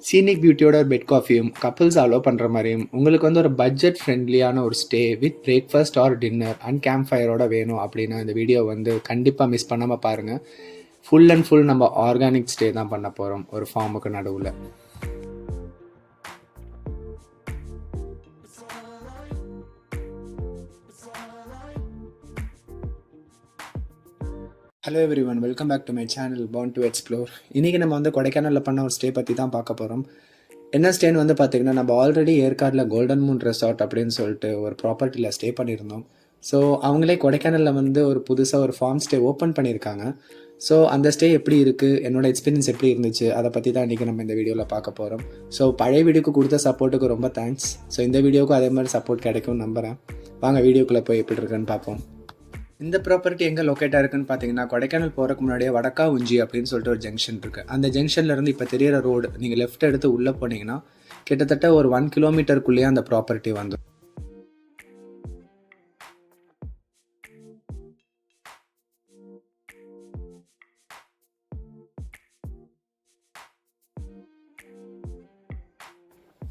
Scenic பியூட்டியோட ஒரு bed காஃபியும் couples allow பண்ணுற மாதிரியும் உங்களுக்கு வந்து ஒரு பட்ஜெட் ஃப்ரெண்ட்லியான ஒரு stay with breakfast or dinner and camp ஃபயரோட வேணும் அப்படின்னா இந்த வீடியோ வந்து கண்டிப்பாக மிஸ் பண்ணாமல் பாருங்கள். ஃபுல் அண்ட் ஃபுல் நம்ம ஆர்கானிக் ஸ்டே தான் பண்ண போகிறோம் ஒரு ஃபார்முக்கு நடுவில். Hello everyone, welcome back to my channel born to explore. இன்றைக்கி நம்ம வந்து கொடைக்கானலில் பண்ண ஒரு ஸ்டே பற்றி தான் பார்க்க போகிறோம். என்ன ஸ்டேன்னு வந்து பார்த்திங்கன்னா, நம்ம ஆல்ரெடி ஏற்காடில் கோல்டன் மூன் ரெசார்ட் அப்படின்னு சொல்லிட்டு ஒரு ப்ராப்பர்ட்டியில் ஸ்டே பண்ணியிருந்தோம். ஸோ அவங்களே கொடைக்கானலில் வந்து ஒரு புதுசாக ஒரு ஃபார்ம் ஸ்டே ஓப்பன் பண்ணியிருக்காங்க. ஸோ அந்த ஸ்டே எப்படி இருக்குது, என்னோடய எக்ஸ்பீரியன்ஸ் எப்படி இருந்துச்சு, அதை பற்றி தான் இன்றைக்கி நம்ம இந்த வீடியோவில் பார்க்க போகிறோம். ஸோ பழைய வீடியோக்கு கொடுத்த சப்போர்ட்டுக்கு ரொம்ப தேங்க்ஸ். ஸோ இந்த வீடியோவுக்கும் அதே மாதிரி சப்போர்ட் கிடைக்கும்னு நம்புகிறேன். வாங்க வீடியோக்குள்ளே போய் எப்படி இருக்குன்னு பார்ப்போம். இந்த ப்ராப்பர்ட்டி எங்கே லொக்கேட்டாக இருக்குன்னு பார்த்தீங்கன்னா, கொடைக்கானல் போகிறக்கு முன்னாடியே வடக்கா உஞ்சி அப்படின்னு சொல்லிட்டு ஒரு ஜங்ஷன் இருக்குது. அந்த ஜங்ஷன்லேருந்து இப்போ தெரியிற ரோடு நீங்கள் லெஃப்ட் எடுத்து உள்ளே போனீங்கன்னா கிட்டத்தட்ட ஒரு 1 கிலோமீட்டருக்குள்ளேயே அந்த ப்ராப்பர்ட்டி வந்துடும்.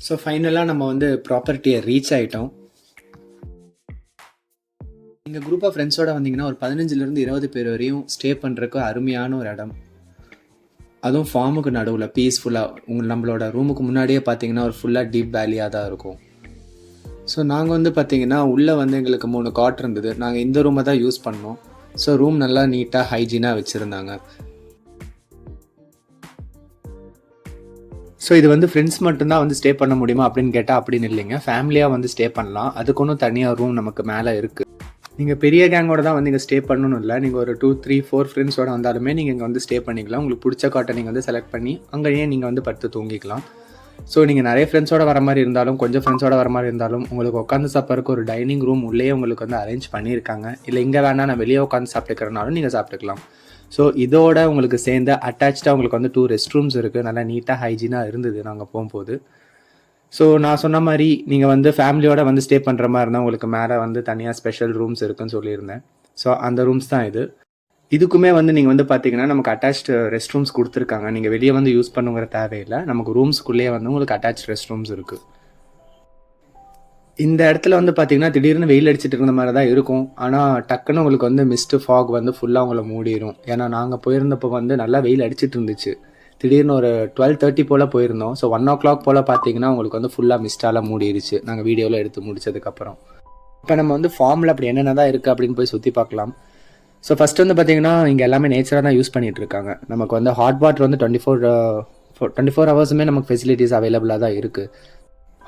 ஸோ ஃபைனலாக நம்ம வந்து ப்ராப்பர்ட்டியை ரீச் ஆகிட்டோம். நீங்கள் குரூப் ஆஃப் ஃப்ரெண்ட்ஸோட வந்தீங்கன்னா ஒரு 15லேருந்து 20 பேர் வரையும் ஸ்டே பண்ணுறதுக்கு அருமையான ஒரு இடம். அதுவும் ஃபார்முக்கு நடுவில் பீஸ்ஃபுல்லாக நம்மளோட ரூமுக்கு முன்னாடியே பார்த்தீங்கன்னா ஒரு ஃபுல்லாக டீப் வேலியாக தான் இருக்கும். ஸோ நாங்கள் வந்து பார்த்திங்கன்னா உள்ளே வந்து எங்களுக்கு 3 காட் இருந்தது. நாங்கள் இந்த ரூமை தான் யூஸ் பண்ணோம். ஸோ ரூம் நல்லா நீட்டாக ஹைஜீனாக வச்சுருந்தாங்க. ஸோ இது வந்து ஃப்ரெண்ட்ஸ் மட்டும்தான் வந்து ஸ்டே பண்ண முடியுமா அப்படின்னு கேட்டால் அப்படின்னு இல்லைங்க, ஃபேமிலியாக வந்து ஸ்டே பண்ணலாம். அதுக்கு ஒன்றும் தனியாக ரூம் நமக்கு மேலே இருக்குது. நீங்கள் பெரிய கேங்கோட தான் வந்து இங்கே ஸ்டே பண்ணணும் இல்லை, நீங்கள் ஒரு 2, 3, 4 ஃப்ரெண்ட்ஸோட வந்தாலுமே நீங்கள் இங்கே வந்து ஸ்டே பண்ணிக்கலாம். உங்களுக்கு பிடிச்ச காட்டை நீங்கள் வந்து செலக்ட் பண்ணி அங்கேயே நீங்கள் வந்து படுத்து தூங்கிக்கலாம். ஸோ நீங்கள் நிறைய ஃப்ரெண்ட்ஸோட வர மாதிரி இருந்தாலும் கொஞ்சம் ஃப்ரெண்ட்ஸோட வர மாதிரி இருந்தாலும் உங்களுக்கு உட்காந்து சாப்பிட்றதுக்கு ஒரு டைனிங் ரூம் உள்ளே உங்களுக்கு வந்து அரேஞ்ச் பண்ணியிருக்காங்க. இல்லை இங்கே வேணால் நான் வெளியே உட்காந்து சாப்பிட்டுக்கிறனாலும் நீங்கள் சாப்பிட்டுக்கலாம். ஸோ இதோட உங்களுக்கு சேர்ந்து அட்டாச்சாக உங்களுக்கு வந்து 2 ரெஸ்ட் ரூம்ஸ் இருக்குது. நல்லா நீட்டாக ஹைஜீனாக இருந்தது நாங்கள் போகும்போது. ஸோ நான் சொன்ன மாதிரி நீங்கள் வந்து ஃபேமிலியோடு வந்து ஸ்டே பண்ணுற மாதிரி இருந்தால் உங்களுக்கு மேலே வந்து தனியாக ஸ்பெஷல் ரூம்ஸ் இருக்குதுன்னு சொல்லியிருந்தேன். ஸோ அந்த ரூம்ஸ் தான் இது. இதுக்குமே வந்து நீங்கள் வந்து பார்த்தீங்கன்னா நமக்கு அட்டாச்டு ரெஸ்ட் ரூம்ஸ் கொடுத்துருக்காங்க. நீங்கள் வெளியே வந்து யூஸ் பண்ணுங்கிற தேவையில்லை. நமக்கு ரூம்ஸ்குள்ளேயே வந்து உங்களுக்கு அட்டாச் ரெஸ்ட் ரூம்ஸ் இருக்குது. இந்த இடத்துல வந்து பார்த்தீங்கன்னா திடீர்னு வெயில் அடிச்சுட்டு இருந்த மாதிரி தான் இருக்கும். ஆனால் டக்குன்னு உங்களுக்கு வந்து மிஸ்ட்டு ஃபாக் வந்து ஃபுல்லாக உங்களை மூடிடும். ஏன்னா நாங்கள் போயிருந்தப்போ வந்து நல்லா வெயில் அடிச்சிட்டு இருந்துச்சு. திடீர்னு ஒரு 12:30 போல் போயிருந்தோம். ஸோ 1 o'clock போல் பார்த்தீங்கன்னா உங்களுக்கு வந்து ஃபுல்லாக மிஸ்டால் மூடிடுச்சு நாங்கள் வீடியோவில் எடுத்து முடிச்சதுக்கப்புறம். இப்போ நம்ம வந்து ஃபார்மில் அப்படி என்னென்ன தான் இருக்குது அப்படின்னு போய் சுற்றி பார்க்கலாம். ஸோ ஃபஸ்ட்டு வந்து பார்த்திங்கன்னா இங்கே எல்லாமே நேச்சராக தான் யூஸ் பண்ணிகிட்டு இருக்காங்க. நமக்கு வந்து ஹாட் வாட்டர் வந்து 24 ஹவர்ஸுமே நமக்கு ஃபெசிலிட்டிஸ் அவைலபிளாக தான் இருக்குது.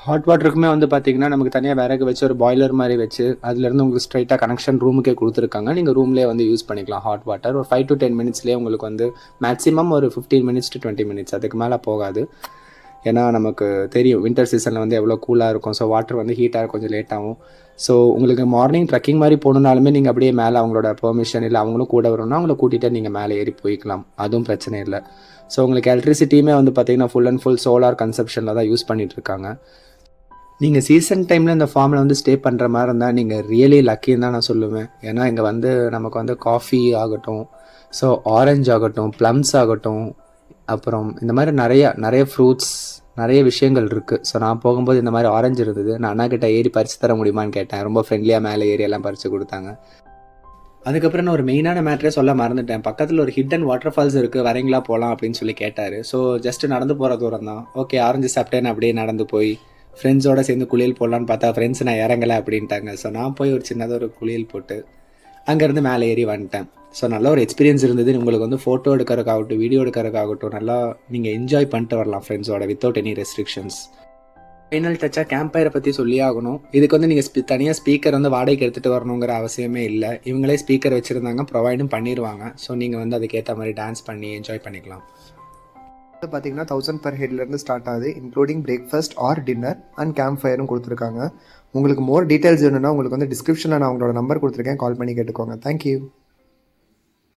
ஹாட் வாட்டருக்குமே வந்து பார்த்திங்கன்னா நமக்கு தனியாக விறகு வச்சு ஒரு பாய்லர் மாதிரி வச்சு அதுலேருந்து உங்களுக்கு ஸ்ட்ரைட்டாக கனெக்ஷன் ரூமுக்கே கொடுத்துருக்காங்க. நீங்கள் ரூம்லேயே வந்து யூஸ் பண்ணிக்கலாம் ஹாட் வாட்டர். ஒரு 5 to 10 மினிட்ஸ்லேயே உங்களுக்கு வந்து மேக்ஸிமம் ஒரு 15 minutes to 20 minutes அதுக்கு மேலே போகாது. ஏன்னா நமக்கு தெரியும் வின்டர் சீசனில் வந்து எவ்வளோ கூலாக இருக்கும். ஸோ வாட்டர் வந்து ஹீட்டாக கொஞ்சம் லேட் ஆகும். ஸோ உங்களுக்கு மார்னிங் ட்ரெக்கிங் மாதிரி போகணுன்னாலுமே நீங்கள் அப்படியே மேலே அவங்களோட பெர்மிஷன் இல்லை அவங்களும் கூட வரணும்னா அவங்கள கூட்டிகிட்டு நீங்கள் மேலே ஏறி போய்க்கலாம். அதுவும் பிரச்சனை இல்லை. ஸோ உங்களுக்கு எலக்ட்ரிசிட்டியுமே வந்து பார்த்திங்கன்னா ஃபுல் அண்ட் ஃபுல் சோலார் கன்சப்ஷனில் தான் யூஸ் பண்ணிகிட்ருக்காங்க. நீங்கள் சீசன் டைமில் இந்த ஃபார்மில் வந்து ஸ்டே பண்ணுற மாதிரி இருந்தால் நீங்கள் ரியலி லக்கின்னு தான் நான் சொல்லுவேன். ஏன்னா இங்கே வந்து நமக்கு வந்து காஃபி ஆகட்டும், ஸோ ஆரஞ்சு ஆகட்டும், ப்ளம்ஸ் ஆகட்டும், அப்புறம் இந்த மாதிரி நிறைய ஃப்ரூட்ஸ் நிறைய விஷயங்கள் இருக்குது. ஸோ நான் போகும்போது இந்த மாதிரி ஆரஞ்சு இருந்தது. நான் அண்ணா கிட்ட ஏறி பறித்து தர முடியுமான்னு கேட்டேன். ரொம்ப ஃப்ரெண்ட்லியாக மேலே ஏறி எல்லாம் பறித்து கொடுத்தாங்க. அதுக்கப்புறம் நான் ஒரு மெயினான மேட்டரே சொல்ல மறந்துட்டேன். பக்கத்தில் ஒரு ஹிடன் வாட்டர் ஃபால்ஸ் இருக்குது, வரீங்களா போகலாம் அப்படின்னு சொல்லி கேட்டார். ஸோ ஜஸ்ட்டு நடந்து போகிற தூரம் தான். ஓகே ஆரஞ்சு சாப்பிட்டேன்னு அப்படியே நடந்து போய் ஃப்ரெண்ட்ஸோடு சேர்ந்து குளியல் போடலான்னு பார்த்தா ஃப்ரெண்ட்ஸ் நான் இறங்கலை அப்படின்ட்டாங்க. ஸோ நான் போய் ஒரு சின்னதாக ஒரு குளியல் போட்டு அங்கேருந்து மேலே ஏறி வந்துட்டேன். ஸோ நல்ல ஒரு எக்ஸ்பீரியன்ஸ் இருந்தது. உங்களுக்கு வந்து ஃபோட்டோ எடுக்கிறதுக்காகட்டும் வீடியோ எடுக்கிறதுக்காகட்டும் நல்லா நீங்கள் என்ஜாய் பண்ணிட்டு வரலாம் ஃப்ரெண்ட்ஸோட வித்தவுட் எனி ரெஸ்ட்ரிக்ஷன்ஸ். ஃபைனல் டச்சாக கேம்ப் ஃபயரை பற்றி சொல்லி ஆகணும். இதுக்கு வந்து நீங்கள் தனியாக ஸ்பீக்கர் வந்து வாடகைக்கு எடுத்துகிட்டு வரணுங்கிற அவசியமே இல்லை. இவங்களே ஸ்பீக்கர் வச்சுருந்தாங்க, ப்ரொவைடும் பண்ணிடுவாங்க. ஸோ நீங்கள் வந்து அதுக்கேற்ற மாதிரி டான்ஸ் பண்ணி என்ஜாய் பண்ணிக்கலாம். பார்த்தீங்கன்னா 1000 per headலேருந்து ஸ்டார்ட் ஆகுது. Including breakfast or dinner and camp ஃபயரும் கொடுத்துருக்காங்க. உங்களுக்கு மோர் டீட்டெயில்ஸ் வேணும்னா உங்களுக்கு வந்து டிஸ்கிரிப்ஷனில் நான் உங்களோட நம்பர் கொடுத்துருக்கேன், கால் பண்ணி கேட்டுக்கோங்க. தேங்க்யூ.